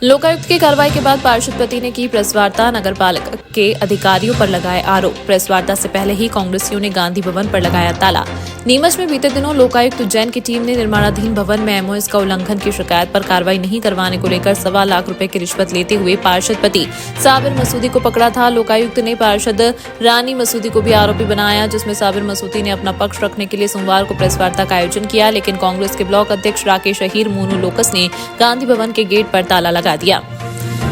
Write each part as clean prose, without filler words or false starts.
लोकायुक्त की कार्रवाई के बाद पार्षद पति ने की प्रेस वार्ता, नगर पालिका के अधिकारियों पर लगाए आरोप। प्रेस वार्ता से पहले ही कांग्रेसियों ने गांधी भवन पर लगाया ताला। नीमच में बीते दिनों लोकायुक्त उज्जैन की टीम ने निर्माणाधीन भवन में एमओएस का उल्लंघन की शिकायत पर कार्रवाई नहीं करवाने को लेकर 1.25 लाख रुपए की रिश्वत लेते हुए पार्षद पति साबिर मसूदी को पकड़ा था। लोकायुक्त ने पार्षद रानी मसूदी को भी आरोपी बनाया, जिसमें साबिर मसूदी ने अपना पक्ष रखने के लिए सोमवार को प्रेस वार्ता का आयोजन किया, लेकिन कांग्रेस के ब्लॉक अध्यक्ष राकेश अहीर मोनू लोकस ने गांधी भवन के गेट पर ताला लगा दिया।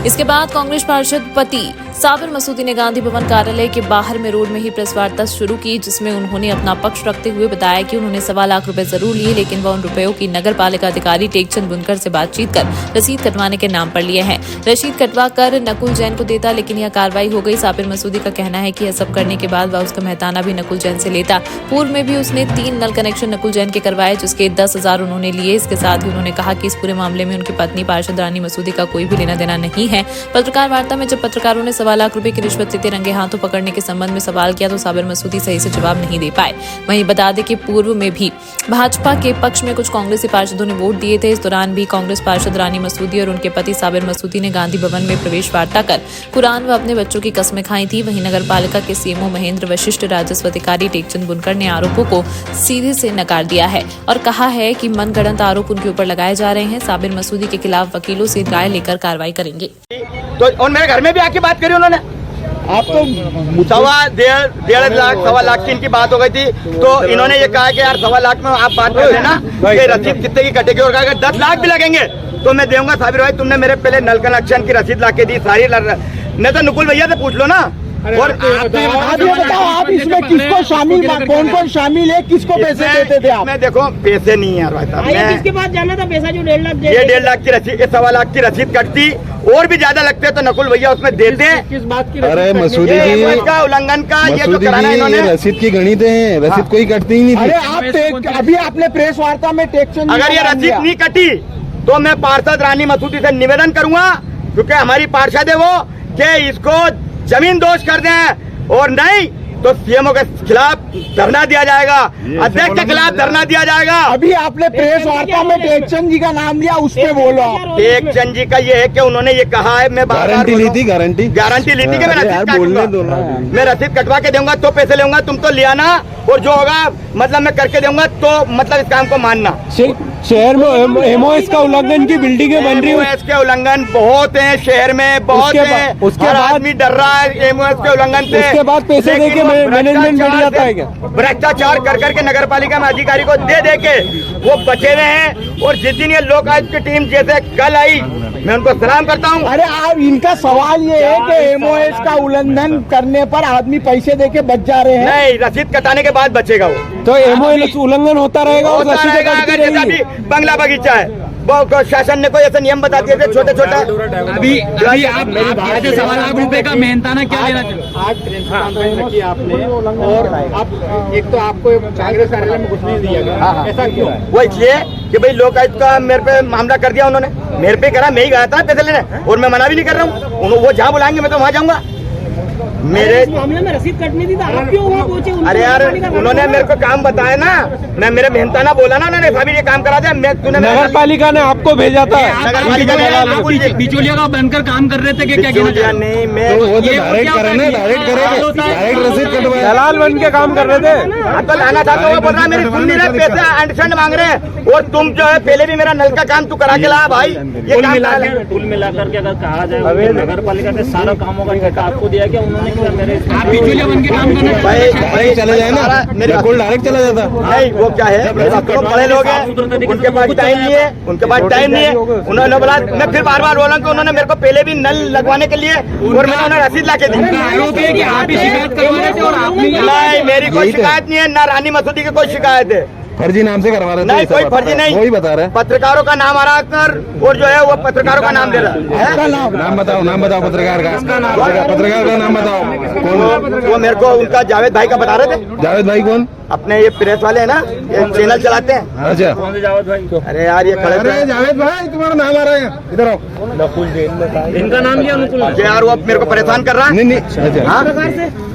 इसके बाद कांग्रेस पार्षद पति साबिर मसूदी ने गांधी भवन कार्यालय के बाहर में रोड में ही प्रेस वार्ता शुरू की, जिसमें उन्होंने अपना पक्ष रखते हुए बताया कि उन्होंने 1.25 लाख रुपए जरूर लिए, लेकिन वह उन रुपयों की नगर पालिका अधिकारी टेकचंद बुनकर से बातचीत कर रसीद कटवाने के नाम पर लिए हैं। रसीद कटवा कर नकुल जैन को देता, लेकिन यह कार्रवाई हो गई। साबिर मसूदी का कहना है कि यह सब करने के बाद वह उसका मेहताना भी नकुल जैन से लेता। पूर्व में भी उसने 3 नल कनेक्शन नकुल जैन के करवाए, जिसके 10,000 उन्होंने लिए। इसके साथ ही उन्होंने कहा कि इस पूरे मामले में उनकी पत्नी पार्षद रानी मसूदी का कोई भी लेना देना नहीं है। पत्रकार वार्ता में जब पत्रकारों ने 1.25 लाख रुपए की रिश्वत लेते रंगे हाथों पकड़ने के संबंध में सवाल किया तो साबिर मसूदी सही से जवाब नहीं दे पाए। वहीं बता दें कि पूर्व में भी भाजपा के पक्ष में कुछ कांग्रेसी पार्षदों ने वोट दिए थे। इस दौरान भी कांग्रेस पार्षद रानी मसूदी और उनके पति साबिर मसूदी ने गांधी भवन में प्रवेश वार्ता कर कुरान व अपने बच्चों की कस्में खाई थी। वहीं नगर पालिका के सीएमओ महेंद्र वशिष्ठ, राजस्व अधिकारी टेकचंद बुनकर ने आरोपों को सीधे से नकार दिया है और कहा है कि मनगढ़ंत आरोप उनके ऊपर लगाए जा रहे हैं। साबिर मसूदी के खिलाफ वकीलों से राय लेकर कार्रवाई करेंगे। तो और मेरे घर में भी आके बात करी उन्होंने। आप तो 1.5 लाख 1.25 लाख की इनकी बात हो गई थी, तो इन्होंने ये कहा कि यार 1.25 लाख में आप बात कर लेना कि रसीद कितने की कटेगी, और कहा 10 लाख भी लगेंगे तो मैं दूंगा। साबिर भाई, तुमने मेरे पहले नल कनेक्शन की रसीद ला के दी सारी, नहीं तो नुकुल भैया से पूछ लो ना। और बताओ आप इसमें किसको शामिल, कौन शामिल है, किसको पैसे देते थे आप? मैं देखो पैसे नहीं है भाई साहब, किसके पास जाना था पैसा जो 1.5 लाख? ये 1.5 लाख की रसीद, 1.25 लाख की रसीद कटती और भी ज्यादा लगते तो नकुल भैया उसमें देते। किस बात की? अरे मसूदी जी, का उल्लंघन का ये जो कराना इन्होंने, रसीद की गणित है, रसीद कोई कटती ही नहीं थी। अरे आप अभी आपने प्रेस वार्ता में टेक्शन, अगर ये रसीद नहीं कटी तो मैं पार्षद रानी मसूदी से निवेदन करूंगा, क्योंकि हमारी पार्षद है वो, कि इसको जमीन दोष कर दें, और नहीं तो सीएमओ के खिलाफ धरना दिया जाएगा, अध्यक्ष के खिलाफ धरना दिया जाएगा। अभी आपने प्रेस वार्ता में टेकचंद जी का नाम लिया, उस पे बोलो। टेकचंद जी का ये है कि उन्होंने ये कहा है, मैं गारंटी ली थी, गारंटी ली थी कि मैं रसीद काटूंगा, मैं रसीद कटवा के दूंगा तो पैसे लूंगा, तुम तो लिया ना, और जो होगा मतलब मैं करके दूंगा, तो मतलब इस काम को मानना। शहर में एमओएस का उल्लंघन की बिल्डिंगें बन रही है, एमओएस के उल्लंघन बहुत हैं शहर में, बहुत हैं। उसके बाद आदमी डर रहा है एमओएस के उल्लंघन से। उसके बाद पैसे देके मैनेजमेंट बैठ जाता है क्या? भ्रष्टाचार कर करके नगर पालिका में अधिकारी को दे के वो बचे हुए हैं। और जिस दिन ये लोकायुक्त की टीम जैसे कल आई, मैं उनको सलाम करता हूँ। अरे आप, इनका सवाल ये है कि एमओएस का उल्लंघन करने पर आदमी पैसे देके बच जा रहे हैं। नहीं, रसीद कटाने के बाद बचेगा वो, तो एमओएस उल्लंघन होता रहेगा। अगर बंगला बगीचा है, वो शासन ने कोई ऐसे नियम बता दिए थे छोटे छोटे। अभी आप 1.25 लाख रुपए का मेहनताना क्या लेना चाहते हैं आपने? और आप एक तो आपको कांग्रेस कार्यालय में कुछ नहीं दिया गया, ऐसा क्यों? वो इसलिए कि भाई लोकायुक्त का मेरे पे मामला कर दिया उन्होंने, मेरे पे करा, मैं ही गया था पैसे लेने, और मैं मना भी नहीं कर रहा हूँ। वो जहाँ बुलाएंगे मैं तो वहाँ जाऊंगा। मेरे मामले में रसीद कटनी थी, आप क्यों वहाँ पहुंचे? अरे यार, उन्होंने मेरे को काम बताया ना, मैं मेरे मेहनताना बोला ना, उन्होंने साबिर ये काम करा दिया। मैं तूने नगर पालिका ने आपको भेजा था। बिचौलिया का बनकर काम कर रहे थे कि क्या कहना चाहते हैं? नहीं, मैं डायरेक्ट रसीद कटवाया, दलाल बन के काम कर रहे थे। तो लाना था तो वो बोल रहा मेरी सुन नहीं रहे, पैसे अंडरस्टैंड मांग रहे हैं, और तुम जो है पहले भी मेरा नल का काम तू करा के ला भाई। ये कुल मिलाकर के अगर कहा जाए, नगर पालिका के सारा कामों का ठेका आपको दिया गया, उन्होंने क्या मेरे आप बिचौलिया बन के काम करना भाई चले जाए ना, मेरा कॉल डायरेक्ट चला जाता। नहीं, वो क्या है, तो बड़े लोग हैं, उनके पास टाइम नहीं है, उन्होंने बोला, मैं फिर बार बार बोला कि उन्होंने मेरे को पहले भी नल लगवाने के लिए, और मैंने उन्हें रसीद ला के दी। आरोप है कि आप ही शिकायत करवा रहे थे और आपने नहीं, मेरी कोई शिकायत नहीं है, ना रानी मसूदी की कोई शिकायत है। फर्जी नाम से करवा रहे थे? नहीं, कोई फर्जी नहीं, वही बता रहे, पत्रकारों का नाम आ रहा कर, और जो है वो पत्रकारों का नाम दे रहा है। नाम बताओ पत्रकार का, पत्रकार का नाम बताओ। कौन? वो मेरे को उनका जावेद भाई का बता रहे थे। जावेद भाई कौन? अपने ये प्रेस वाले है ना, ये चैनल चलाते हैं। अच्छा, अरे यार, ये खड़े थे। जावेद भाई, तुम्हारा नाम आ रहा है, इधर आओ। इनका नाम लिया अनुकूल यार, वो मेरे को परेशान कर रहा है। नहीं, अच्छा, हाँ?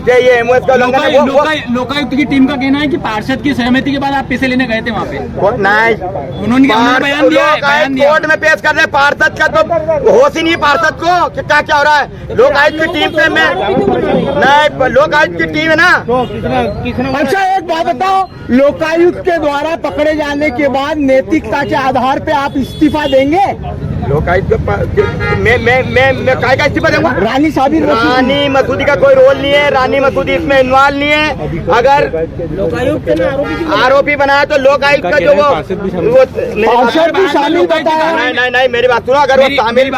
कि ये एमओएस का उल्लंघन है, लोकायुक्त की टीम का कहना है कि पार्षद की सहमति के बाद आप पैसे लेने गए थे वहाँ पे। नहीं, उन्होंने बयान दिया कोर्ट में पेश कर रहे हैं। पार्षद का तो होश ही नहीं पार्षद को कि क्या हो रहा है। लोकायुक्त की टीम से मैं नहीं, लोकायुक्त की टीम है ना। अच्छा एक बात बताओ, लोकायुक्त के द्वारा पकड़े जाने के बाद नैतिकता के आधार पे आप इस्तीफा देंगे? लोकायुक्त मैं काय का इस्तीफा दूंगा? रानी साबिर रानी मसूदी का कोई रोल नहीं है, रानी मसूदी इसमें इन्वॉल्व नहीं है। अगर आरोपी बनाया तो लोकायुक्त का जो वो भी शामिल बताया। नहीं मेरी बात सुनो। अगर वो शामिल,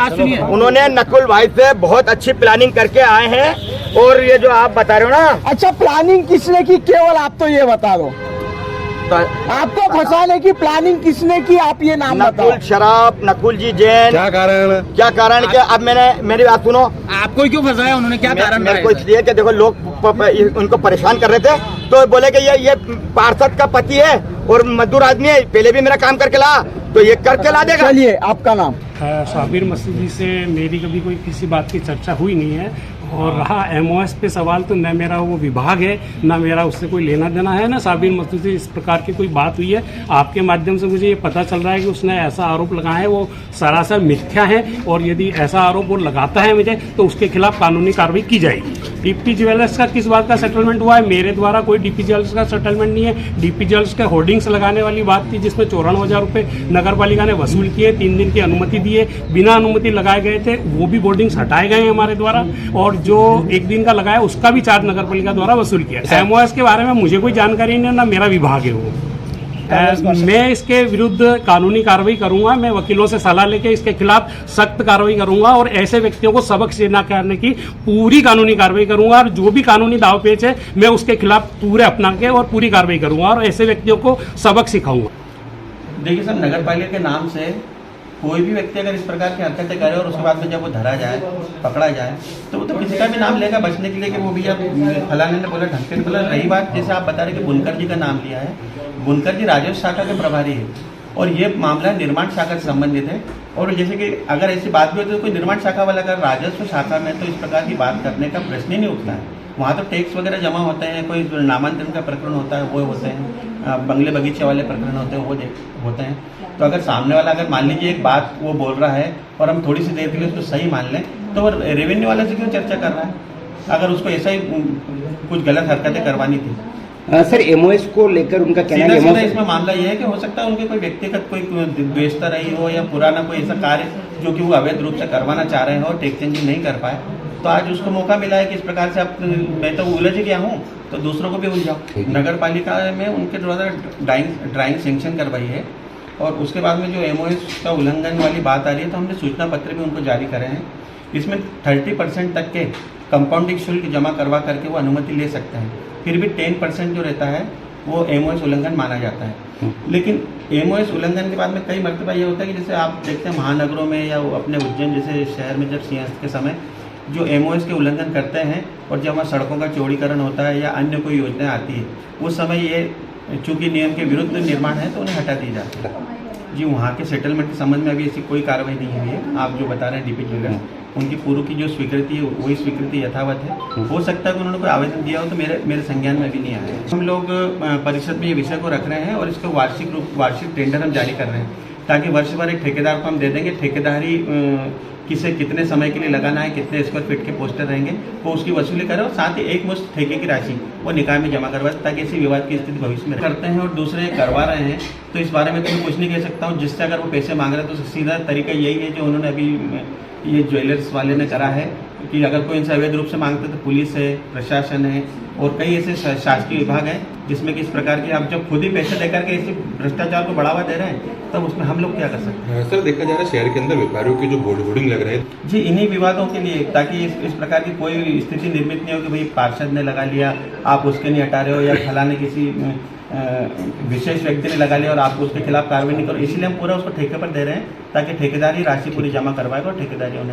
उन्होंने नकुल भाई से बहुत अच्छी प्लानिंग करके आए हैं। और ये जो आप बता रहे हो ना, अच्छा प्लानिंग किसने की, केवल आप तो ये बता दो, आपको फंसाने की प्लानिंग किसने की, आप ये नाम बताओ। नकुल शराब, नकुल जी जैन, क्या कारण के? अब मेरी बात सुनो, आपको क्यों फंसाया उन्होंने, क्या कारण? मेरे को इसलिए कि देखो लोग उनको परेशान कर रहे थे, तो बोले कि ये पार्षद का पति है और मजदूर आदमी है, पहले भी मेरा काम करके ला, तो ये करके ला देगा। चलिए आपका नाम? साबिर मसूदी से मेरी कभी कोई किसी बात की चर्चा हुई नहीं है। और रहा एमओएस पे सवाल, तो न मेरा वो विभाग है, ना मेरा उससे कोई लेना देना है, ना साबिर मसूदी से इस प्रकार की कोई बात हुई है। आपके माध्यम से मुझे ये पता चल रहा है कि उसने ऐसा आरोप लगाया है, वो सरासर मिथ्या है। और यदि ऐसा आरोप वो लगाता है मुझे, तो उसके खिलाफ कानूनी कार्रवाई की जाएगी। डीपी ज्वेलर्स का किस बात का सेटलमेंट हुआ है? मेरे द्वारा कोई डीपी ज्वेलर्स का सेटलमेंट नहीं है। डीपी ज्वेलर्स के होर्डिंग्स लगाने वाली बात थी, जिसमें 94,000 रुपये नगर पालिका ने वसूल किए, 3 दिन की अनुमति दिए, बिना अनुमति लगाए गए थे, वो भी बोर्डिंग्स हटाए गए हैं हमारे द्वारा। और जो 1 दिन का लगाया उसका भी चार्ज नगर पालिका द्वारा वसूल किया। एमओएस के बारे में मुझे कोई जानकारी नहीं है, ना मेरा विभाग है वो। मैं इसके विरुद्ध कानूनी कार्रवाई करूंगा। मैं वकीलों से सलाह लेके इसके खिलाफ सख्त कार्रवाई करूंगा और ऐसे व्यक्तियों को सबक सिखा करने की पूरी कानूनी कार्रवाई करूंगा। और जो भी कानूनी दाव पेच है, मैं उसके खिलाफ पूरे अपना के और पूरी कार्रवाई करूंगा और ऐसे व्यक्तियों को सबक सिखाऊंगा। देखिए सर, नगर पालिका के नाम से कोई भी व्यक्ति अगर इस प्रकार की हरकतें करे और उसके बाद में जब वो धरा जाए, पकड़ा जाए, तो वो तो किसी का भी नाम लेगा बचने के लिए कि वो भी अब फलाने ने बोला, ढंग से बोला। रही बात, जैसे आप बता रहे कि बुनकर जी का नाम लिया है, बुनकर जी राजस्व शाखा के प्रभारी है और ये मामला निर्माण शाखा से संबंधित है। और जैसे कि अगर ऐसी बात भी होती है तो कोई निर्माण शाखा वाला अगर राजस्व शाखा में, तो इस प्रकार की बात करने का प्रश्न ही नहीं उठता है। वहाँ तो टैक्स वगैरह जमा होते हैं, कोई नामांतरण का प्रकरण होता है वो होते हैं, बंगले बगीचे वाले प्रकरण होते हैं वो होते हैं। तो अगर सामने वाला अगर मान लीजिए एक बात वो बोल रहा है और हम थोड़ी सी देर के लिए उसको सही मान लें, तो वो रेवेन्यू वाले से क्यों चर्चा कर रहा है, अगर उसको ऐसा ही कुछ गलत हरकतें करवानी थी? सर एमओएस को लेकर उनका कहना है, इसमें मामला ये है कि हो सकता है उनके कोई व्यक्तिगत कोई द्वेषता रही हो या पुराना कोई ऐसा कार्य जो कि वो अवैध रूप से करवाना चाह रहे हो और टैक्स चेंजिंग नहीं कर पाए, तो आज उसको मौका मिला है कि इस प्रकार से अब मैं तो उलझ गया हूँ तो दूसरों को भी उलझाओ। नगर पालिका में उनके द्वारा ड्राइंग सेंक्शन करवाई है और उसके बाद में जो एमओएस का उल्लंघन वाली बात आ रही है, तो हमने सूचना पत्र भी उनको जारी करे हैं। इसमें 30% तक के कंपाउंडिंग शुल्क जमा करवा करके वो अनुमति ले सकते हैं, फिर भी 10% जो रहता है वो एमओएस उल्लंघन माना जाता है। लेकिन एमओएस उल्लंघन के बाद में कई मरतबा ये होता है कि जैसे आप देखते हैं महानगरों में या अपने उज्जैन जैसे शहर में, जब सिंहस्थ के समय जो एमओएस के उल्लंघन करते हैं और जब वहाँ सड़कों का चौड़ीकरण होता है या अन्य कोई योजनाएं आती है, उस समय ये चूंकि नियम के विरुद्ध निर्माण है तो उन्हें हटा दी जाती है। जी, वहाँ के सेटलमेंट के संबंध में अभी ऐसी कोई कार्रवाई नहीं हुई है। आप जो बता रहे हैं डीपी ज्वेलर्स, उनकी पूर्व की जो स्वीकृति है वही स्वीकृति यथावत है। हो सकता है कि उन्होंने कोई आवेदन दिया हो तो मेरे संज्ञान में अभी नहीं आया। हम लोग परिषद में ये विषय को रख रहे हैं और इसको वार्षिक टेंडर हम जारी कर रहे हैं, ताकि वर्ष भर एक ठेकेदार को हम दे देंगे। ठेकेदारी किसे कितने समय के लिए लगाना है, कितने स्क्वायर फीट के पोस्टर रहेंगे, वो उसकी वसूली करें और साथ ही एक मुश्त ठेके की राशि वो निकाय में जमा करवाए, ताकि ऐसी विवाद की स्थिति भविष्य में करते हैं और दूसरे करवा रहे हैं। तो इस बारे में तो मैं कुछ नहीं कह सकता हूँ। जिससे अगर वो पैसे मांग रहे हैं तो सीधा तरीका यही है जो उन्होंने अभी ये ज्वेलर्स वाले ने करा है कि अगर कोई इनसे अवैध रूप से मांगते तो पुलिस है, प्रशासन है और कई ऐसे शासकीय विभाग हैं जिसमें कि इस प्रकार की आप जब खुद ही पैसे लेकर के इस भ्रष्टाचार को बढ़ावा दे रहे हैं, तब उसमें हम लोग क्या कर सकते हैं? सर, देखा जा रहा है शहर के अंदर व्यापारियों के जो बोर्डिंग लग रहे हैं जी, इन्हीं विवादों के लिए, ताकि इस प्रकार की कोई स्थिति निर्मित नहीं हो कि भाई पार्षद ने लगा लिया, आप उसके नहीं हटा रहे हो, या फलाने किसी विशेष व्यक्ति ने लगा लिया और आप उसके खिलाफ कार्रवाई नहीं करो। इसलिए हम पूरा उसको ठेके पर दे रहे हैं ताकि ठेकेदारी राशि पूरी जमा करवाएगा और ठेकेदारी उन्हें